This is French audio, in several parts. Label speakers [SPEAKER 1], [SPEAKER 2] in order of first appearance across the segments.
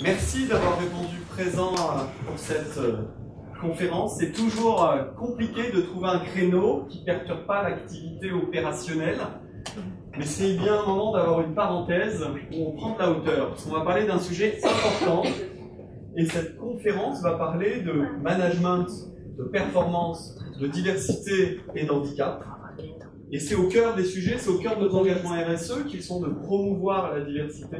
[SPEAKER 1] Merci d'avoir répondu présent pour cette conférence. C'est toujours compliqué de trouver un créneau qui ne perturbe pas l'activité opérationnelle, mais c'est bien un moment d'avoir une parenthèse où on prend de la hauteur, parce qu'on va parler d'un sujet important, et cette conférence va parler de management, de performance, de diversité et d'handicap. Et c'est au cœur des sujets, c'est au cœur de nos engagements RSE qu'ils sont de promouvoir la diversité.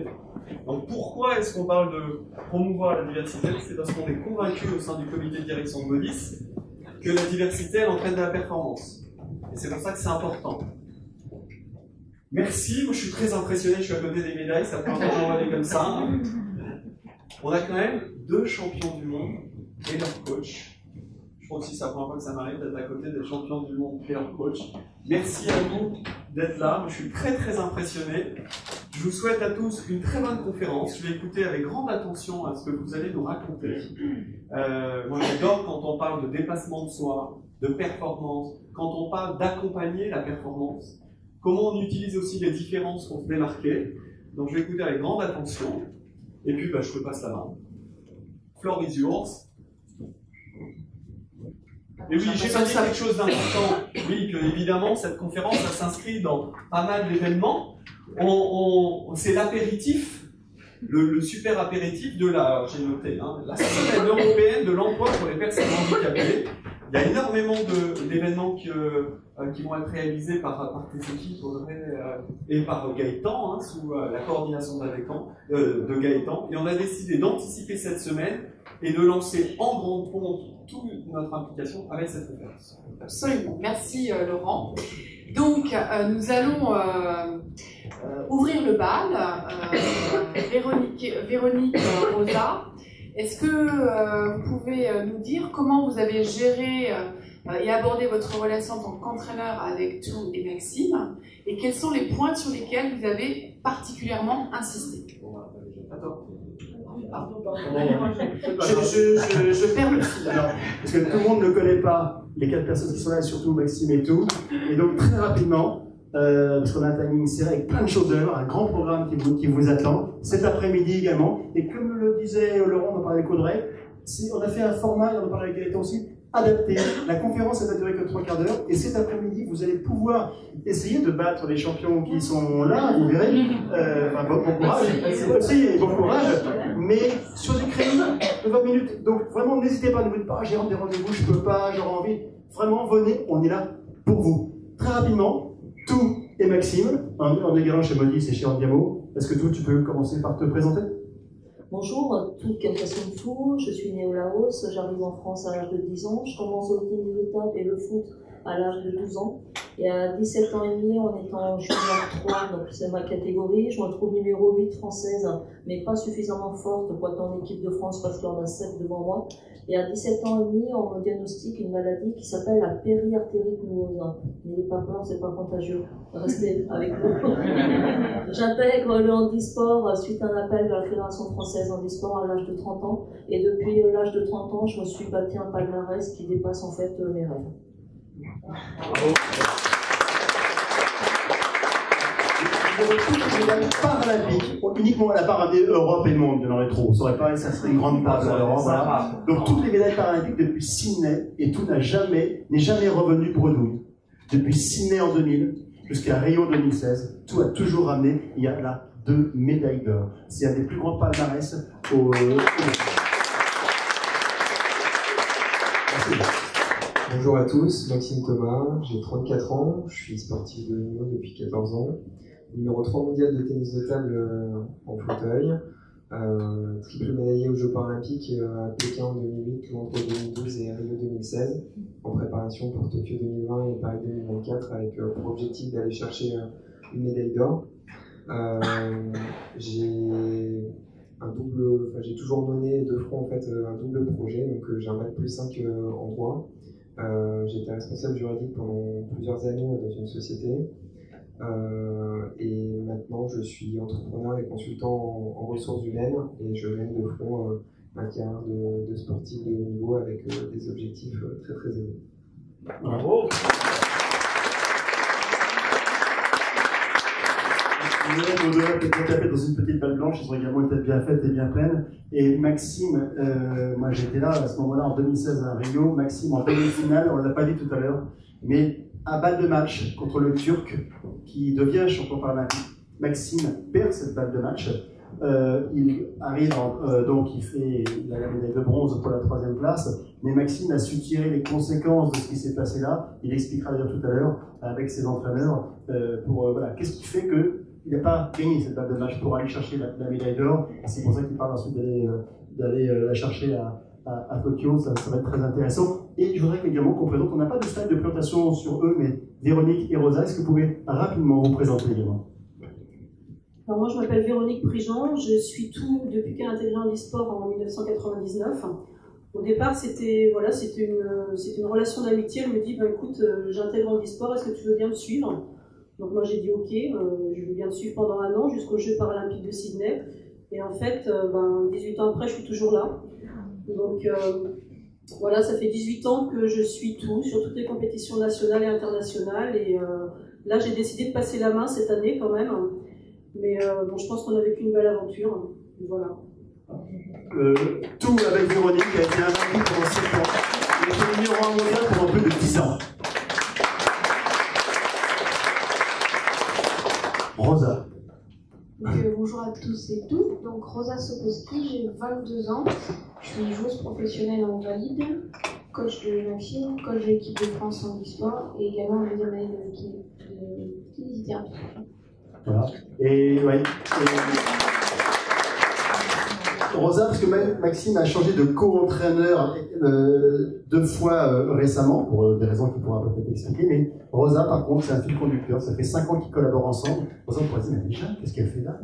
[SPEAKER 1] Donc pourquoi est-ce qu'on parle de promouvoir la diversité? C'est parce qu'on est convaincu au sein du comité de direction de Modis que la diversité, elle entraîne de la performance. Et c'est pour ça que c'est important. Merci, moi je suis très impressionné, je suis à côté des médailles, ça peut encore aller comme ça. On a quand même 2 champions du monde et leur coach. Je crois aussi que c'est la première fois que ça m'arrive d'être à côté des champions du monde et leur coach. Merci à vous d'être là, moi, je suis très très impressionné. Je vous souhaite à tous une très bonne conférence. Je vais écouter avec grande attention à ce que vous allez nous raconter. Moi j'adore quand on parle de dépassement de soi, de performance, quand on parle d'accompagner la performance. Comment on utilise aussi les différences pour se démarquer. Donc je vais écouter avec grande attention. Et puis je te passe la main. Floor is yours. Et oui, j'ai pas dit quelque chose d'important. Oui, que évidemment cette conférence ça s'inscrit dans pas mal d'événements. C'est l'apéritif, le super apéritif de la, j'ai noté, la semaine européenne de l'emploi pour les personnes handicapées. Il y a énormément d'événements qui vont être réalisés par tes équipes Audrey, et par Gaëtan, sous la coordination de Gaëtan. Et on a décidé d'anticiper cette semaine et de lancer en grande pompe toute notre implication avec cette conférence.
[SPEAKER 2] Absolument. Merci Laurent. Donc, nous allons ouvrir le bal. Véronique Rosa, est-ce que vous pouvez nous dire comment vous avez géré et abordé votre relation en tant qu'entraîneur avec Tou et Maxime, et quels sont les points sur lesquels vous avez particulièrement insisté? Pardon. Je perds le fil.
[SPEAKER 3] Parce que tout le monde ne connaît pas les 4 personnes qui sont là, surtout Maxime et tout. Et donc très rapidement, parce qu'on a un timing serré avec plein de choses d'heure, un grand programme qui vous attend, cet après-midi également. Et comme le disait Laurent, on en parlait avec Audrey, on a fait un format, et on en parlait avec Gaëtan aussi, adapté. La conférence elle va durer que 3 quarts d'heure, et cet après-midi, vous allez pouvoir essayer de battre les champions qui sont là, vous verrez. Bon courage, aussi, bon courage, mais sur du créneau de 20 minutes. Donc vraiment, n'hésitez pas, ne dites pas, j'ai des rendez-vous, je peux pas, j'aurais envie. Vraiment, venez, on est là pour vous. Très rapidement, Tou et Maxime, en égalant chez Modis et chez Andiamo. Est-ce que Tou, tu peux commencer par te présenter?
[SPEAKER 4] Bonjour, Tou Kentassoumfou, je suis née au Laos, j'arrive en France à l'âge de 10 ans, je commence au tennis de table et le foot à l'âge de 12 ans. Et à 17 ans et demi, en étant junior 3, donc c'est ma catégorie, je me trouve numéro 8 française, mais pas suffisamment forte pour être en équipe de France parce qu'il y en a 7 devant moi. Et à 17 ans et demi, on me diagnostique une maladie qui s'appelle la périartérite noueuse. N'ayez pas peur, c'est pas contagieux. Restez avec nous. J'intègre le handisport suite à un appel de la Fédération française handisport à l'âge de 30 ans. Et depuis l'âge de 30 ans, je me suis bâti un palmarès qui dépasse en fait mes rêves.
[SPEAKER 3] Bravo. Paralympique, uniquement à la Paralympique Europe et le monde, il y en aurait trop. Ça serait une grande table à l'Europe. Voilà. Donc toutes les médailles paralympiques depuis Sydney, et tout n'est jamais revenu bredouille. Depuis Sydney en 2000 jusqu'à Rio 2016, tout a toujours ramené. Il y a là 2 médailles d'or. C'est un des plus grands palmarès au monde.
[SPEAKER 5] Bonjour à tous, Maxime Thomas, j'ai 34 ans, je suis sportif de haut niveau depuis 14 ans, numéro 3 mondial de tennis de table en fauteuil, triple médaillé aux Jeux paralympiques à Pékin en 2008, Londres 2012 et Rio 2016, en préparation pour Tokyo 2020 et Paris 2024 avec pour objectif d'aller chercher une médaille d'or. J'ai toujours mené de front en fait un double projet, donc j'ai un bac+5 en droit. J'étais responsable juridique pendant plusieurs années dans une société et maintenant je suis entrepreneur et consultant en ressources humaines et je mène de front ma carrière de sportif de haut niveau avec des objectifs très très élevés.
[SPEAKER 1] Bravo.
[SPEAKER 3] Nos deux lacs étaient tapés dans une petite balle blanche, ils ont également été bien faites et bien pleines. Et Maxime, moi j'étais là à ce moment-là en 2016 à Rio, Maxime en demi-finale, on ne l'a pas dit tout à l'heure, mais à balle de match contre le Turc qui devient champion paralympique. Maxime perd cette balle de match. Il arrive, donc il a la médaille de bronze pour la 3e place, mais Maxime a su tirer les conséquences de ce qui s'est passé là. Il expliquera d'ailleurs tout à l'heure avec ses entraîneurs voilà, qu'est-ce qui fait qu'il n'a pas gagné cette balle de match pour aller chercher la médaille d'or. C'est pour ça qu'il parle ensuite d'aller la chercher à Tokyo. Ça va être très intéressant. Et je voudrais également qu'on présente, on n'a pas de slide de présentation sur eux, mais Véronique et Rosa, est-ce que vous pouvez rapidement vous présenter également?
[SPEAKER 6] Alors moi, je m'appelle Véronique Prigent, je suis tout depuis qu'elle a intégré Handisport en 1999. Au départ, c'était une relation d'amitié. Elle me dit, écoute, j'intègre Handisport, est-ce que tu veux bien me suivre? Donc moi, j'ai dit ok, je veux bien me suivre pendant 1 an jusqu'aux Jeux paralympiques de Sydney. Et en fait, 18 ans après, je suis toujours là. Donc voilà, ça fait 18 ans que je suis tout, sur toutes les compétitions nationales et internationales. Et là, j'ai décidé de passer la main cette année quand même. Mais je pense qu'on a vécu une belle aventure. Voilà.
[SPEAKER 3] Tout avec Véronique a été invaincu pendant 7 ans. Elle a été numéro 1 mondial pendant plus de 10 ans. Rosa.
[SPEAKER 7] Bonjour à tous et toutes. Donc Rosa Sokoski, j'ai 22 ans. Je suis joueuse professionnelle en valide, coach de Maxime, coach de l'équipe de France en e-sport et également deuxième année de l'équipe de kinésithérapie.
[SPEAKER 3] Voilà. Et ouais. Rosa, parce que Maxime a changé de co-entraîneur 2 fois récemment, pour des raisons qu'il pourra peut-être expliquer, mais Rosa, par contre, c'est un fil conducteur. Ça fait 5 ans qu'ils collaborent ensemble. Rosa, on pourrait se dire, mais déjà, qu'est-ce qu'elle fait là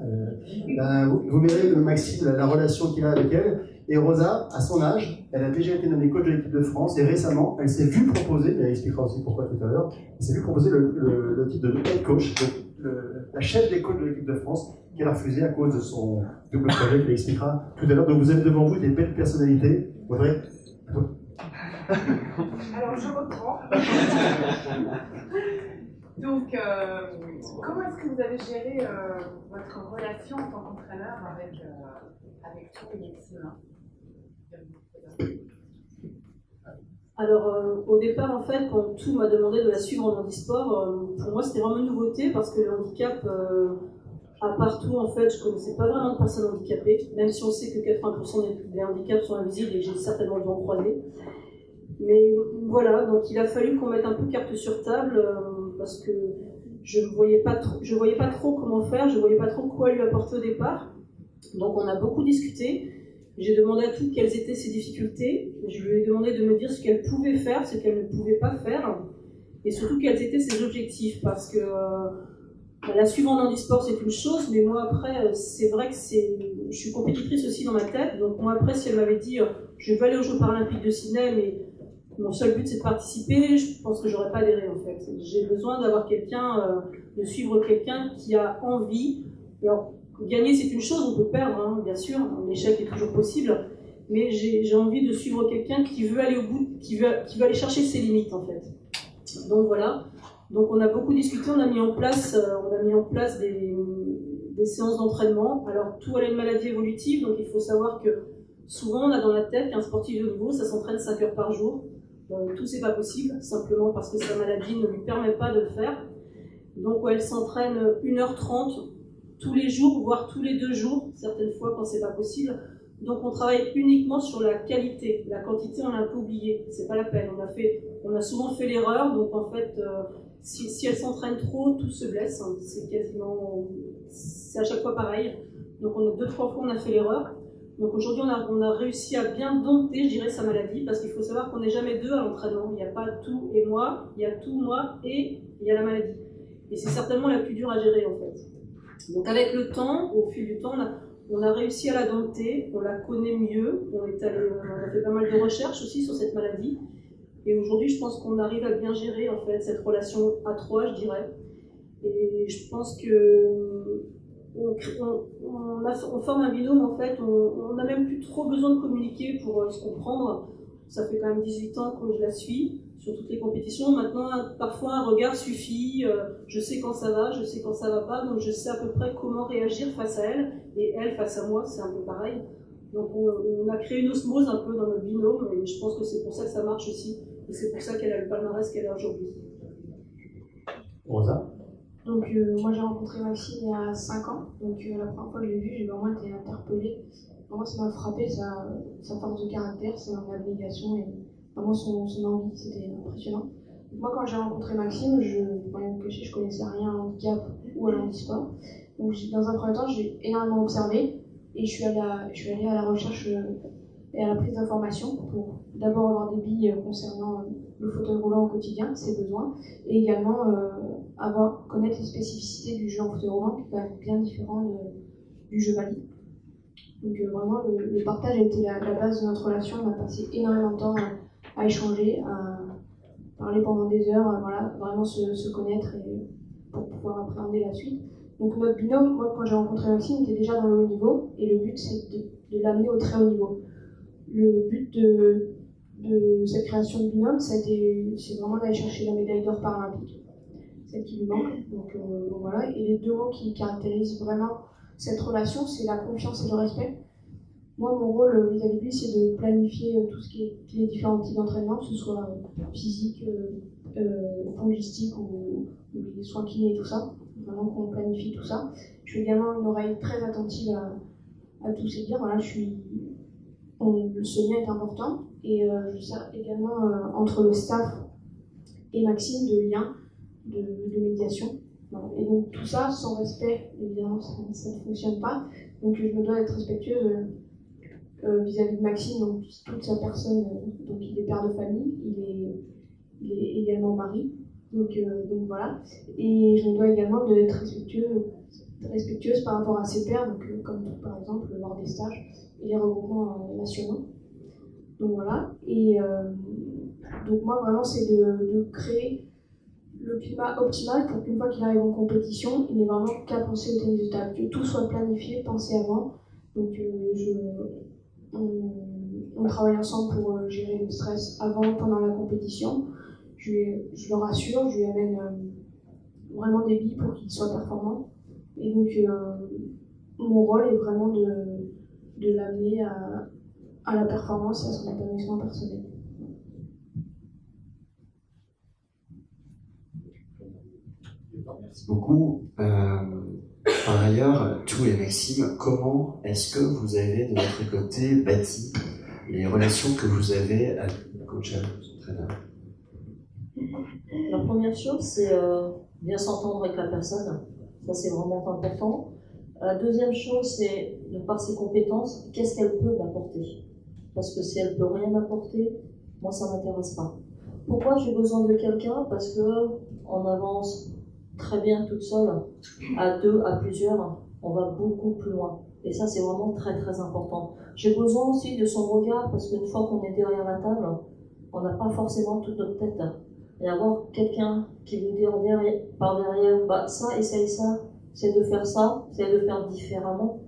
[SPEAKER 3] vous verrez Maxime, la relation qu'il a avec elle. Et Rosa, à son âge, elle a déjà été nommée coach de l'équipe de France, et récemment, elle s'est vue proposer, elle expliquera aussi pourquoi tout à l'heure, elle s'est vue proposer le titre de head coach, la chef des coachs de l'équipe de France, qu'elle a refusé à cause de son double projet, qu'il expliquera tout à l'heure. Donc vous avez devant vous des belles personnalités. Audrey, à toi.
[SPEAKER 8] Alors je reprends. Donc, comment est-ce que vous avez géré votre relation en tant qu'entraîneur avec tout et Maxime?
[SPEAKER 6] Alors, au départ, en fait, quand tout m'a demandé de la suivre en handisport, pour moi, c'était vraiment une nouveauté parce que le handicap, à part tout, en fait, je ne connaissais pas vraiment de personnes handicapées, même si on sait que 80% des handicaps sont invisibles et que j'ai certainement dû en croiser. Mais voilà, donc il a fallu qu'on mette un peu carte sur table parce que je ne voyais pas trop comment faire, je ne voyais pas trop quoi lui apporter au départ. Donc on a beaucoup discuté. J'ai demandé à tout quelles étaient ses difficultés. Je lui ai demandé de me dire ce qu'elle pouvait faire, ce qu'elle ne pouvait pas faire, et surtout quels étaient ses objectifs. Parce que la suivre en handisport, c'est une chose, mais moi après, c'est vrai que je suis compétitrice aussi dans ma tête. Donc moi après, si elle m'avait dit je veux aller aux Jeux paralympiques de Sydney, mais mon seul but c'est de participer, je pense que j'aurais pas adhéré en fait. J'ai besoin d'avoir quelqu'un, de suivre quelqu'un qui a envie. Alors, gagner c'est une chose, on peut perdre, hein, bien sûr, l'échec est toujours possible, mais j'ai envie de suivre quelqu'un qui veut aller au bout, qui veut aller chercher ses limites en fait. Donc voilà, donc on a beaucoup discuté, on a mis en place des séances d'entraînement. Alors tout a une maladie évolutive, donc il faut savoir que souvent on a dans la tête qu'un sportif de haut niveau, ça s'entraîne 5 heures par jour. Tout c'est pas possible, simplement parce que sa maladie ne lui permet pas de le faire. Donc elle s'entraîne 1h30 tous les jours, voire tous les 2 jours, certaines fois quand c'est pas possible. Donc on travaille uniquement sur la qualité. La quantité, on l'a un peu oublié, c'est pas la peine. On a souvent fait l'erreur, donc en fait, si elle s'entraîne trop, tout se blesse. Hein. C'est à chaque fois pareil. Donc on a 2-3 fois on a fait l'erreur. Donc aujourd'hui on a réussi à bien dompter, je dirais, sa maladie, parce qu'il faut savoir qu'on n'est jamais 2 à l'entraînement. Il n'y a pas tout et moi, il y a tout moi et il y a la maladie. Et c'est certainement la plus dure à gérer en fait. Donc avec le temps, au fil du temps, on a réussi à la dompter, on la connaît mieux, on a fait pas mal de recherches aussi sur cette maladie. Et aujourd'hui, je pense qu'on arrive à bien gérer en fait cette relation à 3, je dirais. Et je pense que on forme un binôme en fait, on n'a même plus trop besoin de communiquer pour se comprendre. Ça fait quand même 18 ans que je la suis. sur toutes les compétitions. Maintenant, parfois un regard suffit, je sais quand ça va, je sais quand ça va pas, donc je sais à peu près comment réagir face à elle, et elle face à moi, c'est un peu pareil. Donc on a créé une osmose un peu dans notre binôme, et je pense que c'est pour ça que ça marche aussi, et c'est pour ça qu'elle a le palmarès qu'elle a aujourd'hui.
[SPEAKER 3] Rosa?
[SPEAKER 7] Donc moi j'ai rencontré Maxime il y a 5 ans, donc la première fois que je l'ai vu, j'ai vraiment été interpellée. Vraiment ça m'a frappé, sa force de caractère, son abnégation et vraiment son envie, c'était impressionnant. Donc, moi quand j'ai rencontré Maxime, je ne connaissais rien à handicap ou à l'handisport. Donc dans un premier temps j'ai énormément observé et je suis allée à la recherche et à la prise d'informations pour d'abord avoir des billes concernant le fauteuil roulant au quotidien, ses besoins, et également connaître les spécificités du jeu en fauteuil roulant qui est quand même bien différent du jeu valide. Donc vraiment le partage a été la base de notre relation. On a passé énormément de temps à échanger, à parler pendant des heures, voilà, vraiment se connaître et pour pouvoir appréhender la suite. Donc notre binôme, moi quand j'ai rencontré Maxime, était déjà dans le haut niveau et le but c'est de l'amener au très haut niveau. Le but de cette création de binôme, c'est vraiment d'aller chercher la médaille d'or paralympique, celle qui lui manque. Donc voilà, et les deux mots qui caractérisent vraiment cette relation, c'est la confiance et le respect. Moi, mon rôle vis-à-vis de lui, c'est de planifier tout ce qui est les différents types d'entraînement, que ce soit physique, fongistique ou les soins kinés et tout ça. Vraiment qu'on planifie tout ça. Je suis également une oreille très attentive à tous ces dires. Voilà, ce lien est important. Et je sers également entre le staff et Maxime de lien, de médiation. Voilà. Et donc tout ça, sans respect, évidemment, ça ne fonctionne pas. Donc je me dois d'être respectueuse vis-à-vis de Maxime, donc toute sa personne. Donc il est père de famille, il est également mari. Donc voilà. Et je me dois également d'être respectueuse par rapport à ses pairs, donc, comme par exemple lors des stages et les regroupements nationaux. Donc voilà. Et donc moi vraiment c'est de créer le climat optimal pour qu'une fois qu'il arrive en compétition, il n'ait vraiment qu'à penser au tennis de table, que tout soit planifié, pensé avant. Donc on travaille ensemble pour gérer le stress avant, pendant la compétition. Je le rassure, je lui amène vraiment des billes pour qu'il soit performant. Et donc mon rôle est vraiment de l'amener à la performance et à son épanouissement personnel.
[SPEAKER 9] Merci beaucoup. Par ailleurs, Tou et Maxime, comment est-ce que vous avez de votre côté bâti les relations que vous avez avec le coach, entraîneur?
[SPEAKER 4] La première chose, c'est bien s'entendre avec la personne. Ça, c'est vraiment important. La deuxième chose, c'est, de par ses compétences, qu'est-ce qu'elle peut m'apporter? Parce que si elle peut rien m'apporter, moi, ça m'intéresse pas. Pourquoi j'ai besoin de quelqu'un? Parce que on avance très bien toute seule. À deux, à plusieurs, on va beaucoup plus loin. Et ça, c'est vraiment très, très important. J'ai besoin aussi de son regard, parce qu'une fois qu'on est derrière la table, on n'a pas forcément toute notre tête. Et avoir quelqu'un qui vous dit par derrière, bah, ça et ça et ça, c'est de faire ça, c'est de faire différemment.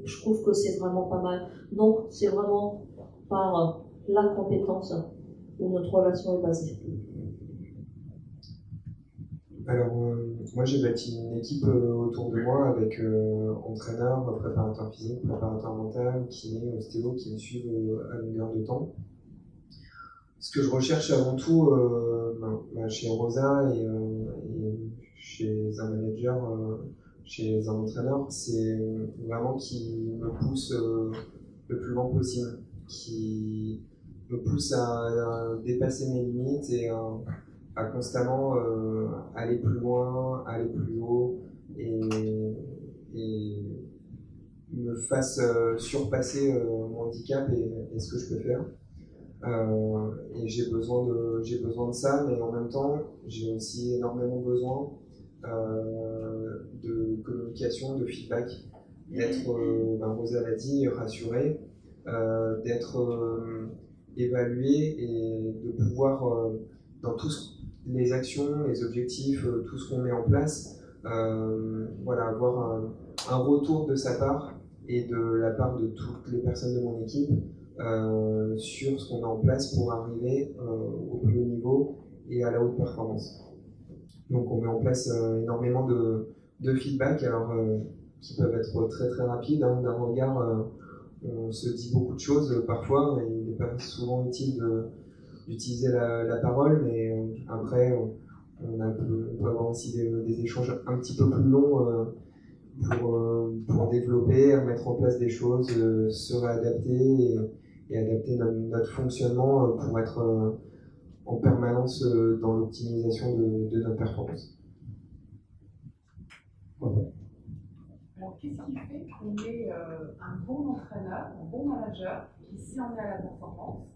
[SPEAKER 4] Je trouve que c'est vraiment pas mal. Donc, c'est vraiment par la compétence où notre relation est basée.
[SPEAKER 5] Alors, moi j'ai bâti une équipe autour de moi avec entraîneur, préparateur physique, préparateur mental, kiné, ostéo qui me suivent à longueur de temps. Ce que je recherche avant tout chez Rosa et chez un manager, chez un entraîneur, c'est vraiment qui me pousse le plus loin possible, qui me pousse à dépasser mes limites et à constamment aller plus loin, aller plus haut et me fasse surpasser mon handicap et ce que je peux faire. Et j'ai besoin de ça, mais en même temps, j'ai aussi énormément besoin de communication, de feedback, d'être, Rosa l'a dit, rassuré, d'être évalué et de pouvoir, dans tous les actions, les objectifs, tout ce qu'on met en place, avoir un retour de sa part et de la part de toutes les personnes de mon équipe sur ce qu'on met en place pour arriver au plus haut niveau et à la haute performance. Donc on met en place énormément de feedback, alors qui peuvent être très très rapides. Hein. D'un regard, on se dit beaucoup de choses parfois, et il n'est pas souvent utile d'utiliser la parole, mais après on peut avoir aussi des échanges un petit peu plus longs pour développer, mettre en place des choses, se réadapter et adapter notre fonctionnement pour être en permanence dans l'optimisation de notre performance.
[SPEAKER 8] Alors, qu'est-ce qui fait qu'on est un bon entraîneur, un bon manager qui sait emmener à la performance?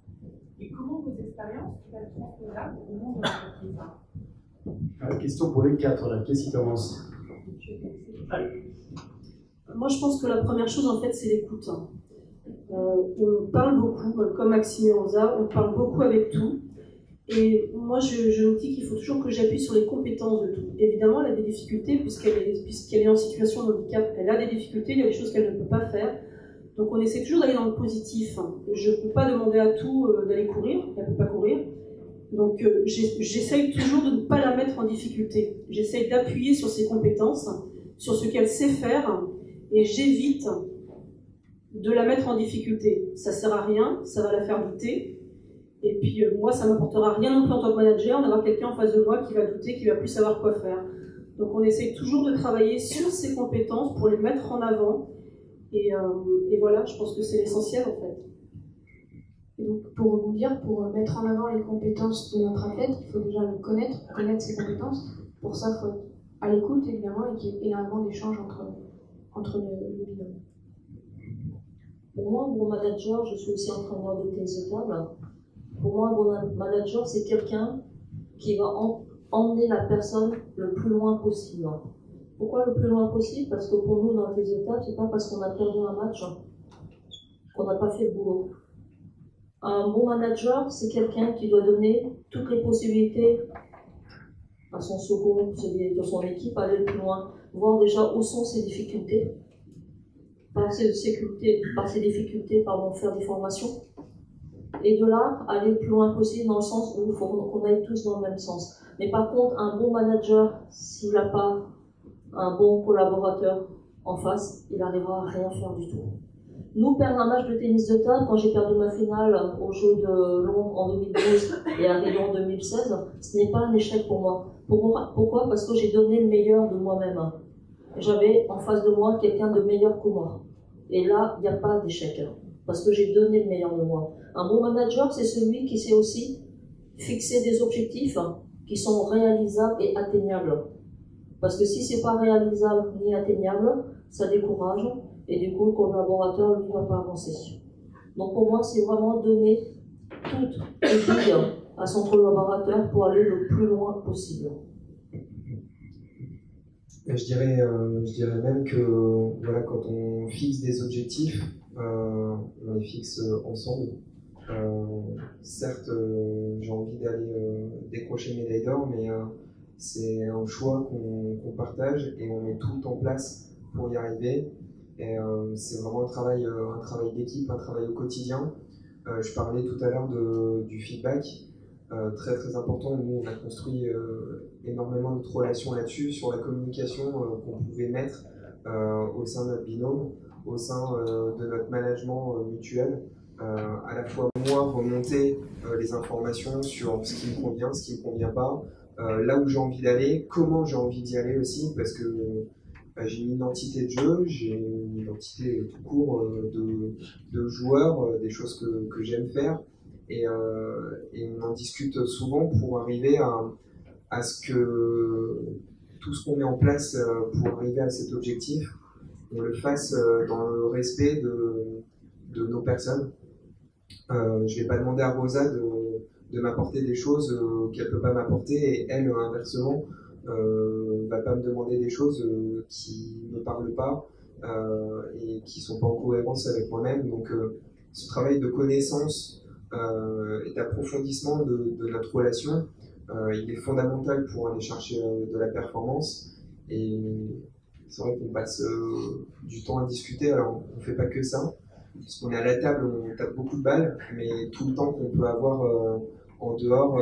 [SPEAKER 8] Et comment vos expériences peuvent être transposables au monde de l'entreprise?
[SPEAKER 3] Question pour les quatre, là. Qu'est-ce qui commence?
[SPEAKER 6] Moi, je pense que la première chose, en fait, c'est l'écoute. On parle beaucoup, comme Maxime et Rosa, on parle beaucoup avec tout. Et moi, je me dis qu'il faut toujours que j'appuie sur les compétences de tout. Évidemment, elle a des difficultés, puisqu'elle est en situation de handicap. Elle a des difficultés, il y a des choses qu'elle ne peut pas faire. Donc, on essaie toujours d'aller dans le positif. Je ne peux pas demander à tout d'aller courir, elle ne peut pas courir. Donc, j'essaye toujours de ne pas la mettre en difficulté. J'essaye d'appuyer sur ses compétences, sur ce qu'elle sait faire, et j'évite de la mettre en difficulté. Ça ne sert à rien, ça va la faire douter. Et puis moi, ça ne m'apportera rien non plus en tant que manager d'avoir quelqu'un en face de moi qui va douter, qui ne va plus savoir quoi faire. Donc on essaye toujours de travailler sur ses compétences pour les mettre en avant. Et voilà, je pense que c'est l'essentiel en fait.
[SPEAKER 7] Et donc pour rebondir, pour mettre en avant les compétences de notre athlète, il faut déjà le connaître ses compétences. Pour ça, il faut être à l'écoute évidemment et qu'il y ait énormément d'échanges entre le binôme.
[SPEAKER 4] Pour moi, un bon manager, je suis aussi entraîneur de tennis de table. Pour moi, un bon manager, c'est quelqu'un qui va emmener la personne le plus loin possible. Pourquoi le plus loin possible? Parce que pour nous, dans le tennis de table, c'est pas parce qu'on a perdu un match qu'on n'a pas fait le boulot. Un bon manager, c'est quelqu'un qui doit donner toutes les possibilités à son second, de son équipe, à aller le plus loin, voir déjà où sont ses difficultés, par ses difficultés, faire des formations. Et de là, aller le plus loin possible dans le sens où il faut qu'on aille tous dans le même sens. Mais par contre, un bon manager, s'il n'a pas un bon collaborateur en face, il n'arrivera à rien faire du tout. Nous, perdre un match de tennis de table, quand j'ai perdu ma finale au Jeux de Londres en 2012 et à Rio en 2016, ce n'est pas un échec pour moi. Pourquoi? Parce que j'ai donné le meilleur de moi-même. J'avais en face de moi quelqu'un de meilleur que moi. Et là, il n'y a pas d'échec, parce que j'ai donné le meilleur de moi. Un bon manager, c'est celui qui sait aussi fixer des objectifs qui sont réalisables et atteignables. Parce que si ce n'est pas réalisable ni atteignable, ça décourage, et du coup, le collaborateur, lui, ne va pas avancer. Donc pour moi, c'est vraiment donner toutes les billes à son collaborateur pour aller le plus loin possible.
[SPEAKER 5] Je dirais même que voilà, quand on fixe des objectifs, on les fixe ensemble. Certes, j'ai envie d'aller décrocher une médaille d'or, mais c'est un choix qu'on partage et on met tout en place pour y arriver. Et c'est vraiment un travail d'équipe, un travail au quotidien. Je parlais tout à l'heure du feedback, très très important. Nous, on a construit énormément notre relation là-dessus, sur la communication qu'on pouvait mettre au sein de notre binôme, au sein de notre management mutuel. À la fois moi remonter les informations sur ce qui me convient, ce qui me convient pas, là où j'ai envie d'aller, comment j'ai envie d'y aller aussi, parce que j'ai une identité de jeu, j'ai une identité tout court de joueur, des choses que j'aime faire, et on en discute souvent pour arriver à ce que tout ce qu'on met en place pour arriver à cet objectif, on le fasse dans le respect de nos personnes. Je ne vais pas demander à Rosa de m'apporter des choses qu'elle ne peut pas m'apporter, et elle, inversement, ne va pas me demander des choses qui ne me parlent pas et qui ne sont pas en cohérence avec moi-même. Donc ce travail de connaissance et d'approfondissement de notre relation, il est fondamental pour aller chercher de la performance. Et c'est vrai qu'on passe du temps à discuter, alors on ne fait pas que ça. parce qu'on est à la table, on tape beaucoup de balles, mais tout le temps qu'on peut avoir en dehors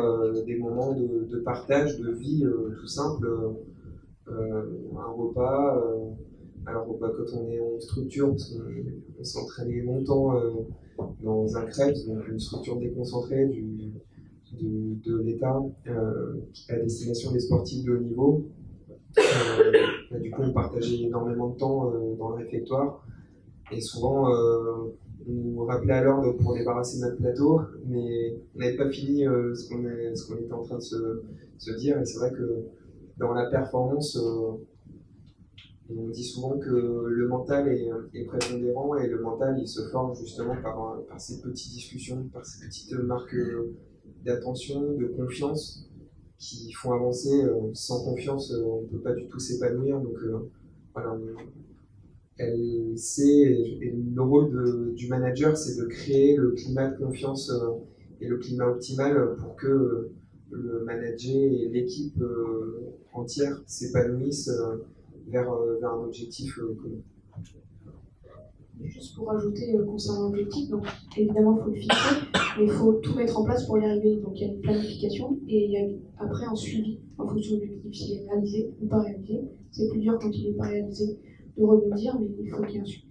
[SPEAKER 5] des moments de partage, de vie tout simple, un repas. Alors quand on est en structure, parce qu'on s'entraînait longtemps dans un CREPS, donc une structure déconcentrée de l'État à destination des sportifs de haut niveau. Du coup, on partageait énormément de temps dans le réfectoire et souvent on nous rappelait à l'ordre pour débarrasser notre plateau, mais on n'avait pas fini ce qu'on était en train de se dire. Et c'est vrai que dans la performance, on dit souvent que le mental est prépondérant et le mental il se forme justement par ces petites discussions, par ces petites marques d'attention, de confiance qui font avancer. Sans confiance, on ne peut pas du tout s'épanouir. Donc voilà, elle sait, et le rôle du manager, c'est de créer le climat de confiance et le climat optimal pour que le manager et l'équipe entière s'épanouissent vers un objectif commun.
[SPEAKER 7] Juste pour ajouter concernant l'objectif, donc évidemment il faut le fixer, mais il faut tout mettre en place pour y arriver. Donc il y a une planification et il y a après un suivi en fonction de l'objectif, s'il est réalisé ou pas réalisé. C'est plus dur quand il n'est pas réalisé de rebondir, mais il faut qu'il y ait un suivi.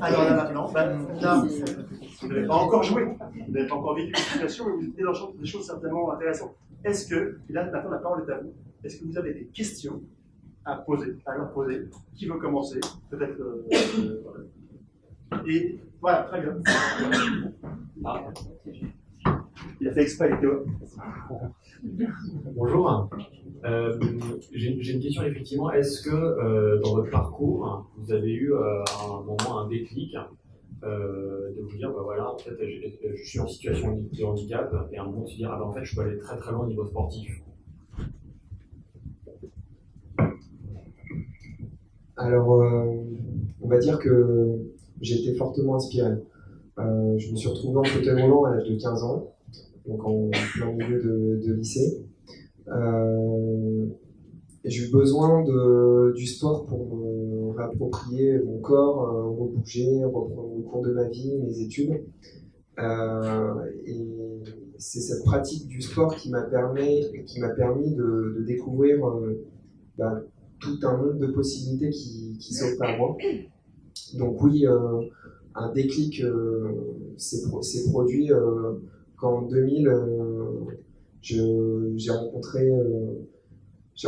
[SPEAKER 3] Alors là maintenant, là, vous n'avez pas encore joué, vous n'avez pas encore vécu une situation, mais vous étiez dans des choses certainement intéressantes. Est-ce que, et là maintenant la parole est à vous, est-ce que vous avez des questions à leur poser? Qui veut commencer? Peut-être. Voilà. Et voilà, très bien. Il a fait exprès, Théo.
[SPEAKER 10] Bonjour. J'ai une question effectivement. Est-ce que dans votre parcours, vous avez eu à un moment un déclic de vous dire, bah voilà, en fait, je suis en situation de handicap, et à un moment de se dire, ah bah en fait, je peux aller très très loin au niveau sportif?
[SPEAKER 5] Alors, on va dire que j'ai été fortement inspiré. Je me suis retrouvé en fauteuil roulant à l'âge de 15 ans, donc en plein milieu de lycée. J'ai eu besoin du sport pour me réapproprier mon corps, rebouger, reprendre le cours de ma vie, mes études. Et c'est cette pratique du sport qui m'a permis de découvrir tout un monde de possibilités qui s'offrent à moi. Donc oui, un déclic s'est produit quand en 2000, j'ai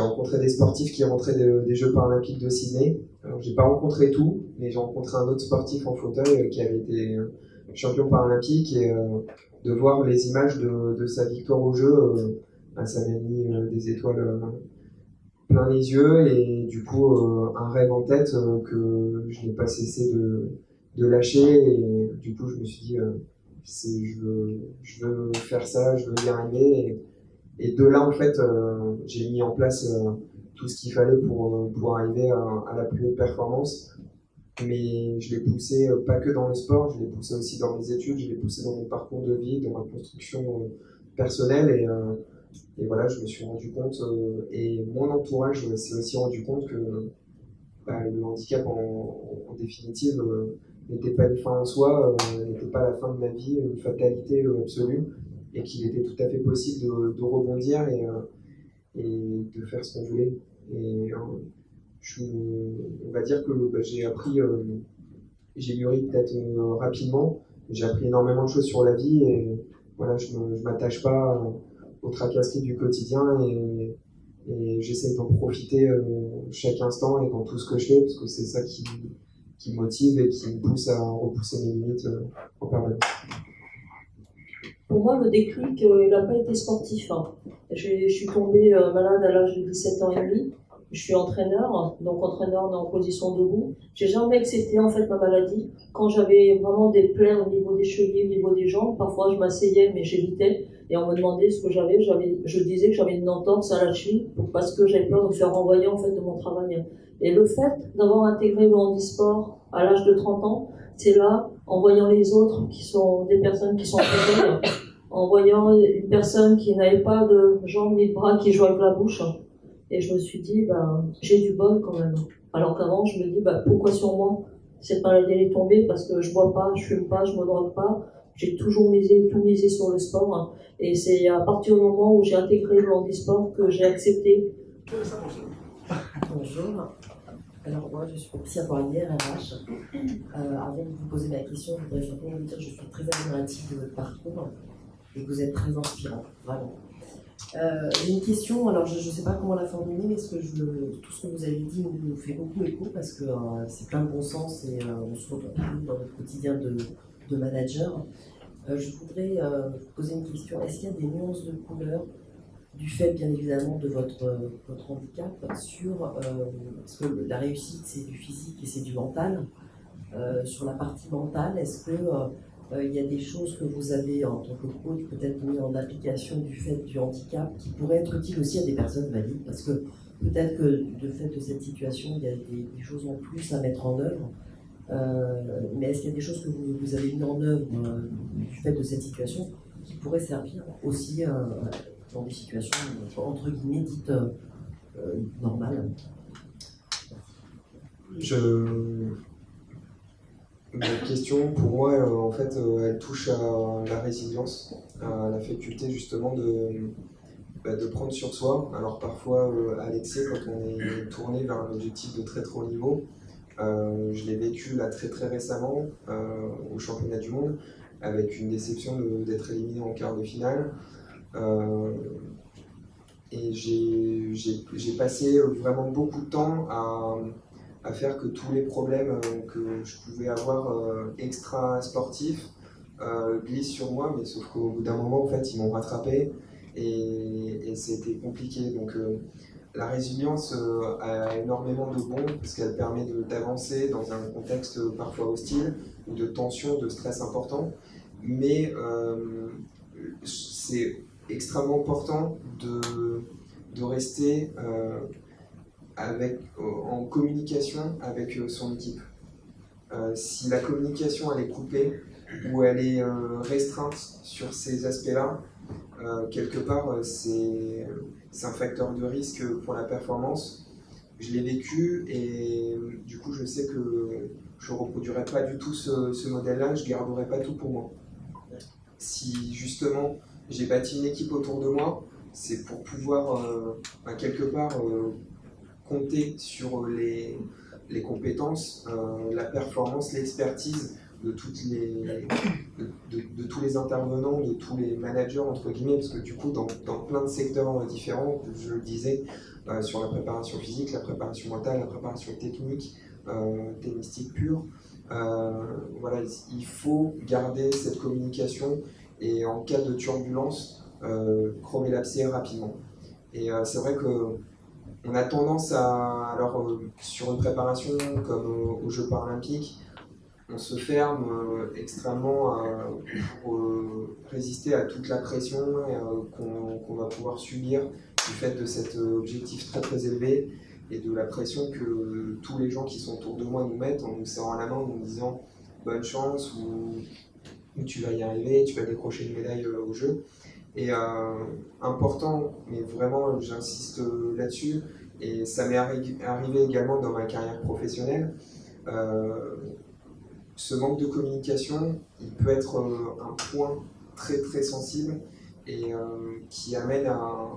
[SPEAKER 5] rencontré des sportifs qui rentraient des Jeux paralympiques de Sydney. Alors, j'ai pas rencontré tout, mais j'ai rencontré un autre sportif en fauteuil qui avait été champion paralympique, et de voir les images de sa victoire au jeu, ça m'a mis des étoiles plein les yeux, et du coup un rêve en tête que je n'ai pas cessé de lâcher, et du coup je me suis dit je veux faire ça, je veux y arriver, et de là en fait j'ai mis en place tout ce qu'il fallait pour arriver à la plus haute performance. Mais je l'ai poussé pas que dans le sport, je l'ai poussé aussi dans mes études, je l'ai poussé dans mon parcours de vie, dans ma construction personnelle, et voilà, je me suis rendu compte, et mon entourage s'est aussi rendu compte que le handicap en définitive n'était pas une fin en soi, n'était pas la fin de ma vie, une fatalité absolue, et qu'il était tout à fait possible de rebondir et de faire ce qu'on voulait. Et on va dire que j'ai mûri peut-être rapidement, j'ai appris énormément de choses sur la vie, et voilà, je m'attache pas aux tracasseries du quotidien, et j'essaie d'en profiter chaque instant et dans tout ce que je fais, parce que c'est ça qui me motive et qui me pousse à repousser mes limites en permanence.
[SPEAKER 4] Pour moi, le déclic, il n'a pas été sportif. Je suis tombée malade à l'âge de 17 ans et demi. Je suis entraîneur, donc entraîneur en position debout. J'ai jamais accepté en fait ma maladie. Quand j'avais vraiment des plaies au niveau des chevilles, au niveau des jambes, parfois je m'asseyais mais j'évitais, et on me demandait ce que j'avais. Je disais que j'avais une entorse à la cheville parce que j'avais peur de me faire renvoyer en fait de mon travail. Et le fait d'avoir intégré le handisport à l'âge de 30 ans, c'est là, en voyant les autres qui sont des personnes qui sont prêtes, en voyant une personne qui n'avait pas de jambes ni de bras qui jouait avec la bouche. Et je me suis dit, j'ai du bol quand même. Alors qu'avant, je me dis, pourquoi sur moi? cette maladie elle est tombée parce que je bois pas, je fume pas, je me drogue pas. J'ai toujours tout misé sur le sport. Hein. Et c'est à partir du moment où j'ai intégré le handisport que j'ai accepté.
[SPEAKER 11] Bonjour. Alors moi je suis Patricia Poirier, RH. Avant de vous poser ma question, je voudrais simplement vous dire que je suis très admirative de votre parcours et que vous êtes très inspirant, vraiment. J'ai une question, alors je ne sais pas comment la formuler, mais tout ce que vous avez dit nous fait beaucoup écho parce que c'est plein de bon sens et on se retrouve dans notre quotidien de manager. Je voudrais vous poser une question. Est-ce qu'il y a des nuances de couleur du fait, bien évidemment, de votre handicap sur... parce que la réussite, c'est du physique et c'est du mental. Sur la partie mentale, est-ce que il y a des choses que vous avez, en tant que coach, peut-être mis en application du fait du handicap qui pourraient être utiles aussi à des personnes valides? Parce que peut-être que de fait de cette situation, il y a des choses en plus à mettre en œuvre. Mais est-ce qu'il y a des choses que vous avez mis en œuvre du fait de cette situation qui pourraient servir aussi dans des situations entre guillemets dites normales?
[SPEAKER 5] Ma question, pour moi, en fait, elle touche à la résilience, à la faculté justement de prendre sur soi. Alors parfois, à l'excès, quand on est tourné vers un objectif de très très haut niveau, je l'ai vécu là très très récemment au championnat du monde, avec une déception d'être éliminé en quart de finale. Et j'ai passé vraiment beaucoup de temps à faire que tous les problèmes que je pouvais avoir extra sportifs glissent sur moi, mais sauf qu'au bout d'un moment, en fait, ils m'ont rattrapé et c'était compliqué. Donc la résilience a énormément de bon parce qu'elle permet d'avancer dans un contexte parfois hostile ou de tension, de stress important, mais c'est extrêmement important de rester en communication avec son équipe. Si la communication elle est coupée ou elle est restreinte sur ces aspects-là, quelque part c'est un facteur de risque pour la performance. Je l'ai vécu et du coup je sais que je ne reproduirai pas du tout ce modèle-là, je ne garderai pas tout pour moi. Si justement j'ai bâti une équipe autour de moi, c'est pour pouvoir quelque part compter sur les compétences, la performance, l'expertise de tous les intervenants, de tous les managers entre guillemets, parce que du coup dans plein de secteurs différents, je le disais, sur la préparation physique, la préparation mentale, la préparation technique, tennistique pure, voilà, il faut garder cette communication et en cas de turbulence, crever l'abcès rapidement. Et c'est vrai que on a tendance à, alors sur une préparation comme aux Jeux paralympiques, on se ferme extrêmement pour résister à toute la pression qu'on va pouvoir subir du fait de cet objectif très très élevé et de la pression que tous les gens qui sont autour de moi nous mettent en nous serrant la main, en nous disant bonne chance ou tu vas y arriver, tu vas décrocher une médaille au jeu. Et important, mais vraiment j'insiste là-dessus, et ça m'est arrivé également dans ma carrière professionnelle, ce manque de communication, il peut être un point très très sensible et qui amène à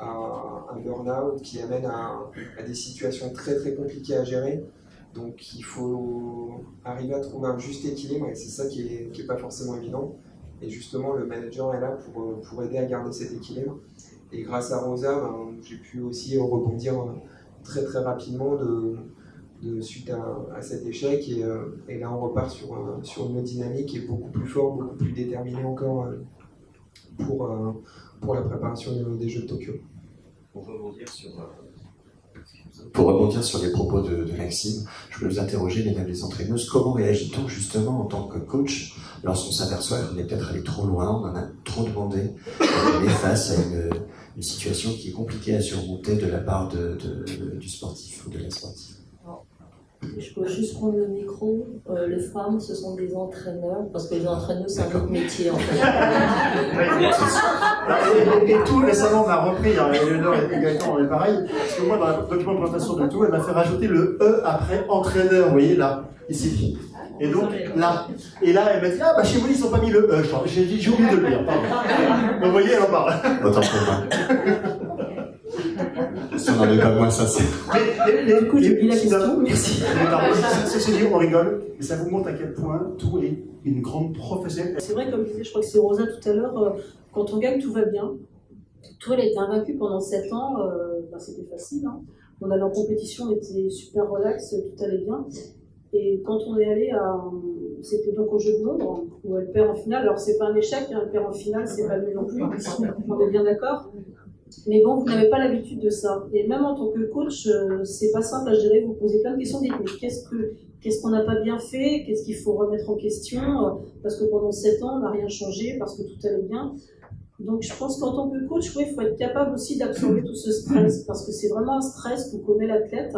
[SPEAKER 5] un burn-out, qui amène à des situations très très compliquées à gérer. Donc il faut arriver à trouver un juste équilibre et c'est ça qui est pas forcément évident. Et justement, le manager est là pour aider à garder cet équilibre. Et grâce à Rosa, j'ai pu aussi rebondir très très rapidement suite à cet échec. Et là, on repart sur une autre dynamique et beaucoup plus fort, beaucoup plus déterminé encore pour la préparation des Jeux de Tokyo.
[SPEAKER 9] Pour rebondir sur les propos de Maxime, je peux vous interroger, mesdames les entraîneuses, comment réagit-on justement en tant que coach lorsqu'on s'aperçoit qu'on est peut-être allé trop loin, on en a trop demandé, on est face à une situation qui est compliquée à surmonter de la part du sportif ou de la sportive?
[SPEAKER 4] Je peux juste prendre le micro. Les femmes, ce sont des entraîneurs, parce que les entraîneurs, c'est un autre métier en fait.
[SPEAKER 3] Et tout récemment m'a repris, Eleonore également, pareil, parce que moi dans la document de présentation de tout, elle m'a fait rajouter le E après entraîneur, vous voyez là. ici. Et donc, là. Et là, elle m'a dit, ah, bah, chez vous, ils n'ont pas mis le E. J'ai dit, j'ai oublié de le lire, pardon. Vous voyez, elle en parle.
[SPEAKER 9] Autant pour moi. Si on n'en est pas moins sincère.
[SPEAKER 6] Du coup, j'ai oublié la question, merci.
[SPEAKER 3] Ceci dit, on rigole, mais ça vous montre à quel point tout est une grande professionnelle.
[SPEAKER 6] C'est vrai, comme disait, je crois que c'est Rosa tout à l'heure, quand on gagne, tout va bien. Toi, elle a été invaincue pendant 7 ans, c'était facile. Hein. On allait en compétition, on était super relax, tout allait bien. Et quand on est allé c'était donc au Jeu de Londres, où elle perd en finale. Alors, c'est pas un échec, hein, elle perd en finale, c'est pas nul non plus, on est bien d'accord. Mais bon, vous n'avez pas l'habitude de ça. Et même en tant que coach, c'est pas simple à gérer. Vous posez plein de questions, dites, mais qu'est-ce qu'on n'a pas bien fait? Qu'est-ce qu'il faut remettre en question? Parce que pendant 7 ans, on n'a rien changé, parce que tout allait bien. Donc, je pense qu'en tant que coach, il faut être capable aussi d'absorber tout ce stress, parce que c'est vraiment un stress qu'on connaît l'athlète.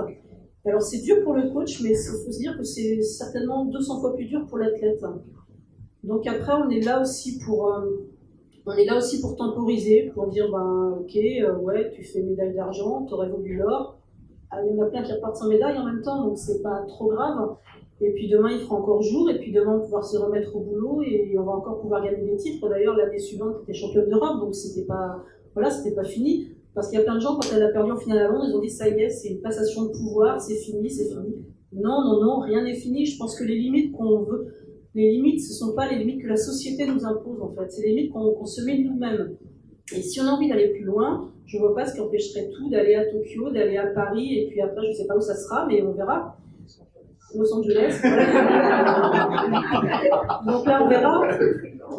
[SPEAKER 6] Alors, c'est dur pour le coach, mais il faut se dire que c'est certainement 200 fois plus dur pour l'athlète. Donc après, on est là aussi pour temporiser, pour dire, ok, ouais, tu fais médaille d'argent, tu aurais voulu l'or. Il y en a plein qui repartent sans médaille en même temps, donc c'est pas trop grave. Et puis demain, il fera encore jour, et puis demain, on va pouvoir se remettre au boulot, et on va encore pouvoir gagner des titres. D'ailleurs, l'année suivante, tu étais championne d'Europe, donc c'était pas fini. Parce qu'il y a plein de gens, quand elle a perdu en finale à Londres, ils ont dit, ça y est, c'est une passation de pouvoir, c'est fini, c'est fini. Non, rien n'est fini. Je pense que les limites qu'on veut, les limites, ce ne sont pas les limites que la société nous impose, en fait. C'est les limites qu'on se met nous-mêmes. Et si on a envie d'aller plus loin, je ne vois pas ce qui empêcherait tout d'aller à Tokyo, d'aller à Paris, et puis après, je ne sais pas où ça sera, mais on verra. Los Angeles. Donc là, on verra.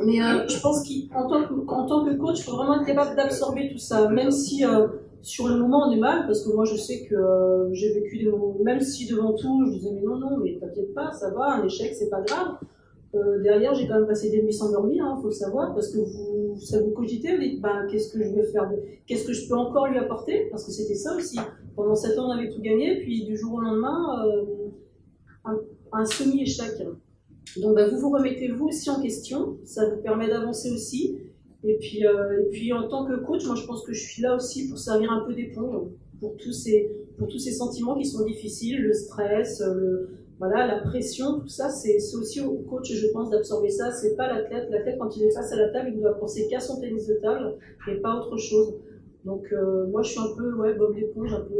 [SPEAKER 6] Mais je pense qu'en tant que coach, il faut vraiment être capable d'absorber tout ça, même si sur le moment on est mal, parce que moi je sais que j'ai vécu des moments, même si devant tout je disais mais non, mais t'inquiète pas, ça va, un échec c'est pas grave. Derrière j'ai quand même passé des nuits sans dormir, faut le savoir, parce que ça vous cogitez, vous dites qu'est-ce que je vais faire, qu'est-ce que je peux encore lui apporter, parce que c'était ça aussi. Pendant 7 ans on avait tout gagné, puis du jour au lendemain un semi-échec. Donc vous remettez vous aussi en question, ça vous permet d'avancer aussi. Et puis en tant que coach, moi je pense que je suis là aussi pour servir un peu d'éponge pour tous ces sentiments qui sont difficiles, le stress, la pression, tout ça, c'est aussi au coach, je pense, d'absorber ça. C'est pas l'athlète. L'athlète, quand il est face à la table, il ne doit penser qu'à son tennis de table et pas autre chose. Donc moi je suis un peu Bob l'éponge, un peu.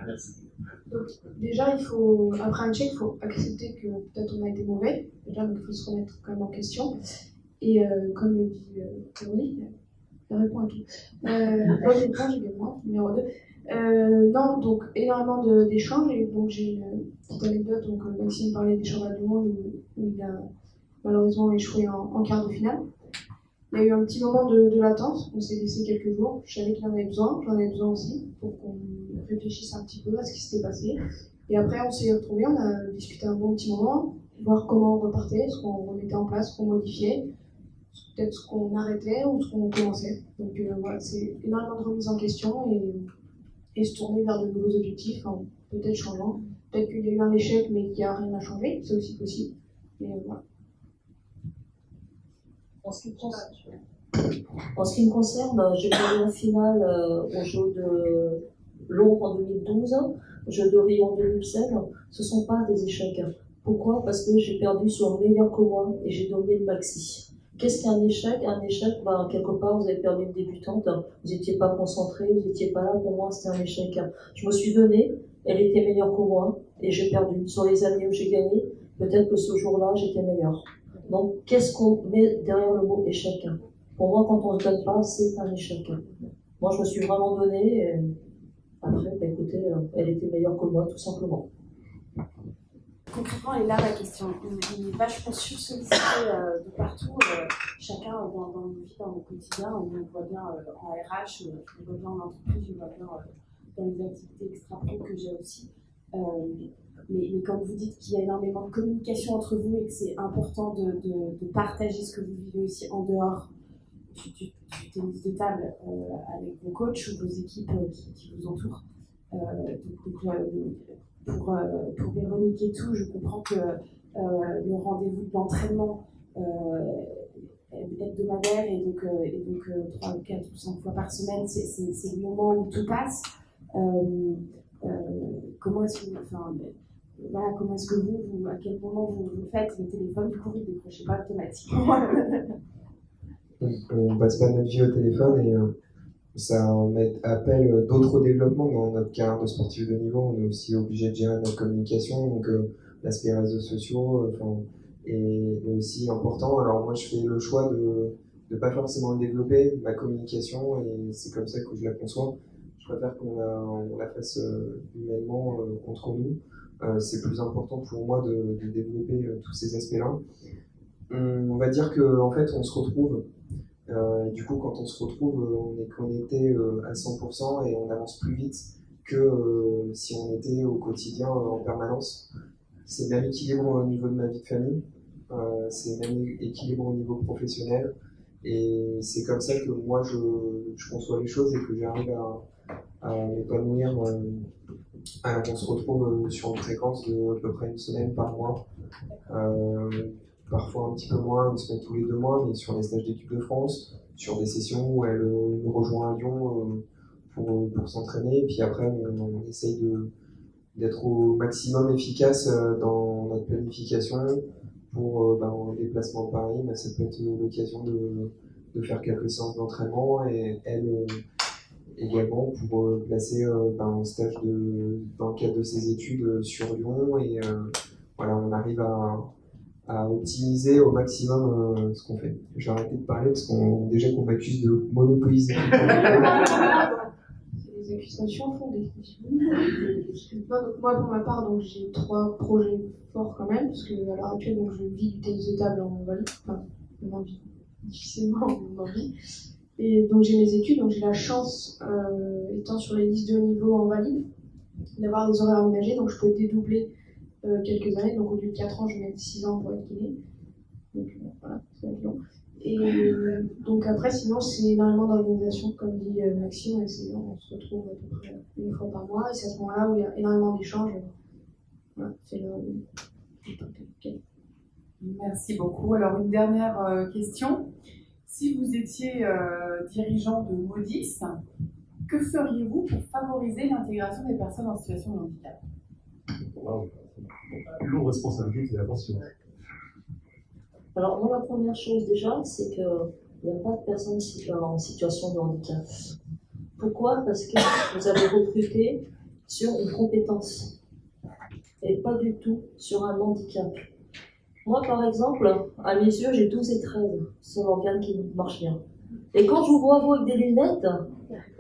[SPEAKER 3] Merci.
[SPEAKER 7] Donc, déjà, après un check, il faut accepter que peut-être on a été mauvais. Déjà, donc, il faut se remettre quand même en question. Et comme le dit Théorie, elle répond à tout. Moi, j'ai point, j'ai moi, numéro 2. Non, donc, énormément d'échanges. Et donc, j'ai une petite anecdote. Donc, Maxime parlait des championnats du monde où il a malheureusement échoué en quart de finale. Il y a eu un petit moment de latence. On s'est laissé quelques jours. Je savais qu'il en avait besoin. J'en avais besoin aussi pour qu'on réfléchisse un petit peu à ce qui s'était passé. Et après, on s'est retrouvés, on a discuté un bon petit moment, voir comment on repartait, ce qu'on remettait en place, ce qu'on modifiait, peut-être ce qu'on arrêtait ou ce qu'on commençait. Donc voilà, c'est énormément de remise en question et se tourner vers de nouveaux objectifs, peut-être changeants. Peut-être qu'il y a eu un échec, mais qu'il n'y a rien à changer, c'est aussi possible. Mais voilà.
[SPEAKER 4] En ce qui me concerne, j'ai perdu en finale au jeu de Londres en 2012, jeu de Rio en 2016. Ce ne sont pas des échecs. Pourquoi? Parce que j'ai perdu sur le meilleur que moi et j'ai dominé le maxi. Qu'est-ce qu'un échec? Un échec, quelque part, vous avez perdu une débutante, vous n'étiez pas concentré, vous n'étiez pas là. Pour moi, c'était un échec. Je me suis donnée, elle était meilleure que moi et j'ai perdu. Sur les années où j'ai gagné, peut-être que ce jour-là, j'étais meilleure. Donc, qu'est-ce qu'on met derrière le mot échec? Pour moi, quand on ne se donne pas, c'est un échec. Moi, je me suis vraiment donnée. Et après, écoutez, elle était meilleure que moi, tout simplement.
[SPEAKER 12] Concrètement, elle est là la question. On est vachement sursollicité de partout. Chacun dans nos vies, dans nos quotidiens. On le voit bien en RH, on le voit bien en entreprise, on le voit bien dans les activités extra-pro que j'ai aussi. Mais comme vous dites qu'il y a énormément de communication entre vous et que c'est important de partager ce que vous vivez aussi en dehors du tennis de table avec vos coachs ou vos équipes qui vous entourent. Pour Véronique et tout, je comprends que le rendez-vous de l'entraînement hebdomadaire et donc 3, 4 ou 5 fois par semaine, c'est le moment où tout passe. Comment est-ce que, voilà, comment est-ce que à quel moment vous faites le téléphone, du coup vous ne décrochez pas automatiquement?
[SPEAKER 5] On passe pas notre vie au téléphone et ça appelle d'autres développements dans notre carrière de sportif de niveau. On est aussi obligé de gérer notre communication, donc l'aspect réseaux sociaux est aussi important. Alors moi je fais le choix de ne pas forcément développer ma communication et c'est comme ça que je la conçois. Je préfère qu'on la fasse humainement entre nous. C'est plus important pour moi de développer tous ces aspects-là. On va dire qu'en fait on se retrouve. Et du coup, quand on se retrouve, on est connecté à 100% et on avance plus vite que si on était au quotidien en permanence. C'est le même équilibre au niveau de ma vie de famille, c'est le même équilibre au niveau professionnel. Et c'est comme ça que moi, je conçois les choses et que j'arrive à m'épanouir. On se retrouve sur une fréquence de à peu près une semaine par mois. Parfois un petit peu moins, une semaine tous les 2 mois, mais sur les stages d'équipe de France, sur des sessions où elle nous rejoint à Lyon pour s'entraîner. Et puis après, on essaye d'être au maximum efficace dans notre planification. Pour un déplacement de Paris, ça peut être l'occasion de faire quelques séances d'entraînement et elle également pour placer un stage dans le cadre de ses études sur Lyon. Et voilà, on arrive à optimiser au maximum ce qu'on fait. Je vais arrêter de parler parce qu'on m'accuse de monopoliser.
[SPEAKER 7] C'est des accusations fondées. Moi, pour ma part, donc j'ai 3 projets forts quand même, parce qu'à l'heure actuelle, donc, je vis du tennis de table en valide, enfin, on en vit difficilement, on en vit. Et donc j'ai mes études, donc j'ai la chance, étant sur les listes de haut niveau en valide, d'avoir des horaires aménagés, donc je peux dédoubler quelques années, donc au lieu de 4 ans, je vais mettre 6 ans pour être kiné. Donc voilà, ça va être long. Et donc après, sinon, c'est énormément d'organisation, comme dit Maxime, et on se retrouve à peu près 1 fois par mois, et c'est à ce moment-là où il y a énormément d'échanges. Voilà, c'est le...
[SPEAKER 2] Merci beaucoup. Alors, une dernière question. Si vous étiez dirigeant de Modis, que feriez-vous pour favoriser l'intégration des personnes en situation de handicap?
[SPEAKER 13] Lourde responsabilité et attention.
[SPEAKER 4] Alors, moi, la première chose déjà, c'est qu'il n'y a pas de personnes en situation de handicap. Pourquoi? Parce que vous avez recruté sur une compétence et pas du tout sur un handicap. Moi, par exemple, à mes yeux, j'ai 12 et 13, c'est l'organe qui marche bien. Et quand je vous vois, vous, avec des lunettes,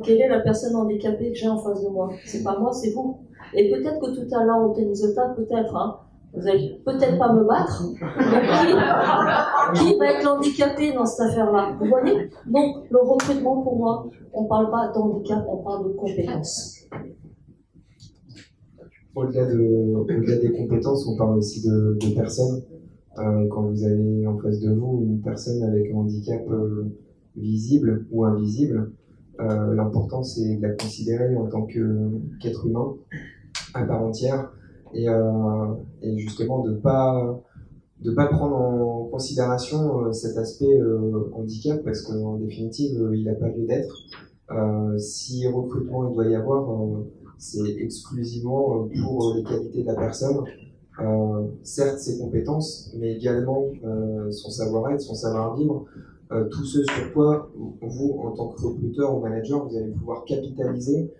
[SPEAKER 4] quelle est la personne handicapée que j'ai en face de moi? C'est pas moi, c'est vous. Et peut-être que tout à l'heure, au tennis de table, peut-être, hein, vous allez peut-être pas me battre, mais qui va être handicapé dans cette affaire-là? Vous voyez? Donc, le recrutement, pour moi, on parle pas d'handicap, on parle de compétences.
[SPEAKER 5] Au-delà des compétences, on parle aussi de personnes. Quand vous avez en face de vous une personne avec un handicap visible ou invisible, l'important c'est de la considérer en tant qu'être humain à part entière et justement de pas prendre en considération cet aspect handicap parce qu'en définitive il n'a pas lieu d'être. Si recrutement il doit y avoir, c'est exclusivement pour les qualités de la personne. Certes ses compétences, mais également son savoir-être, son savoir-vivre, tout ce sur quoi vous, en tant que recruteur ou manager, vous allez pouvoir capitaliser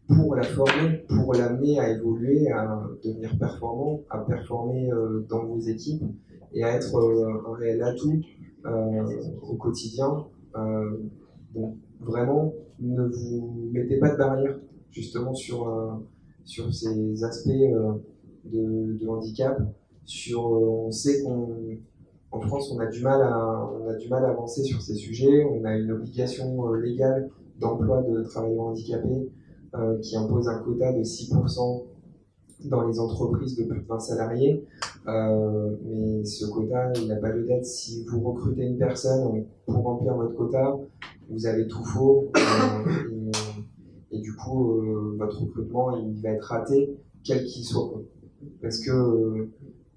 [SPEAKER 5] pour la former, pour l'amener à évoluer, à devenir performant, à performer dans vos équipes et à être un réel atout au quotidien. Donc vraiment, ne vous mettez pas de barrière justement sur ces aspects de handicap. On sait qu'en France, on a du mal à avancer sur ces sujets. On a une obligation légale d'emploi de travailleurs handicapés qui impose un quota de 6% dans les entreprises de plus de 20 salariés. Mais ce quota, il n'a pas lieu d'être. Si vous recrutez une personne pour remplir votre quota, vous avez tout faux. Et du coup, votre recrutement, il va être raté, quel qu'il soit. Parce que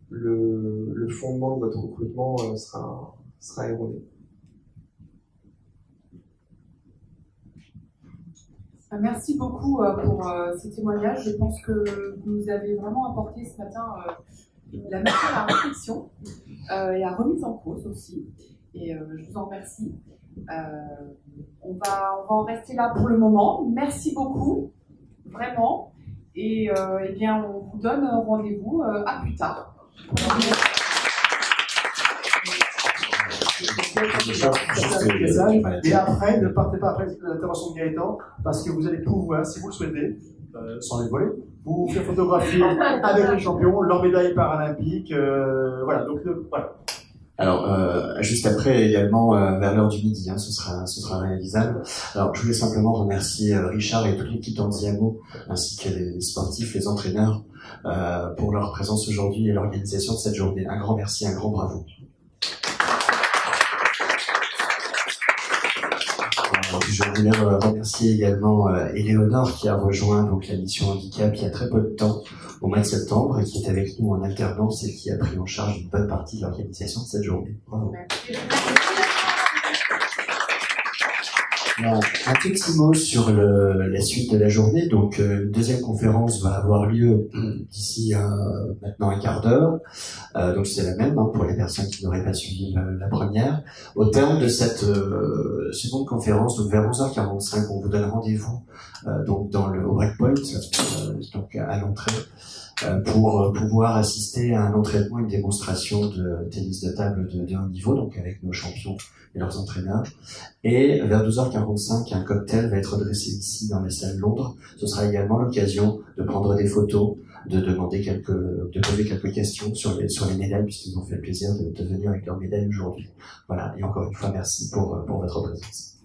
[SPEAKER 5] le fondement de votre recrutement sera érodé.
[SPEAKER 2] Merci beaucoup pour ces témoignages. Je pense que vous nous avez vraiment apporté ce matin la matière à réflexion et à remise en cause aussi. Et je vous en remercie. On va en rester là pour le moment. Merci beaucoup, vraiment. Et eh bien, on vous donne rendez-vous à plus tard.
[SPEAKER 3] Et après, ne partez pas après l'intervention de Gaëtan, parce que vous allez pouvoir, si vous le souhaitez, sans les voler, vous faire photographier avec les champions, leur médaille paralympique, voilà. Donc voilà.
[SPEAKER 9] Alors, juste après, également, vers l'heure du midi, ce sera réalisable. Alors, je voulais simplement remercier Richard et toute l'équipe d'Andiamo, ainsi que les sportifs, les entraîneurs, pour leur présence aujourd'hui et l'organisation de cette journée. Un grand merci, un grand bravo. Je voulais remercier également Éléonore qui a rejoint donc la mission handicap il y a très peu de temps, au mois de septembre, et qui est avec nous en alternance et qui a pris en charge une bonne partie de l'organisation de cette journée. Bravo. Un tout petit mot sur la suite de la journée. Donc, une deuxième conférence va avoir lieu d'ici maintenant un quart d'heure. Donc, c'est la même pour les personnes qui n'auraient pas suivi la première. Au terme de cette seconde conférence, donc vers 11h45, on vous donne rendez-vous donc au Breakpoint, donc à l'entrée, pour pouvoir assister à un entraînement, une démonstration de tennis de table de haut niveau, donc avec nos champions et leurs entraîneurs. Et vers 12h45, un cocktail va être dressé ici dans les salles Londres. Ce sera également l'occasion de prendre des photos, de poser quelques questions sur les médailles, puisqu'ils ont fait le plaisir de venir avec leurs médailles aujourd'hui. Voilà. Et encore une fois, merci pour votre présence.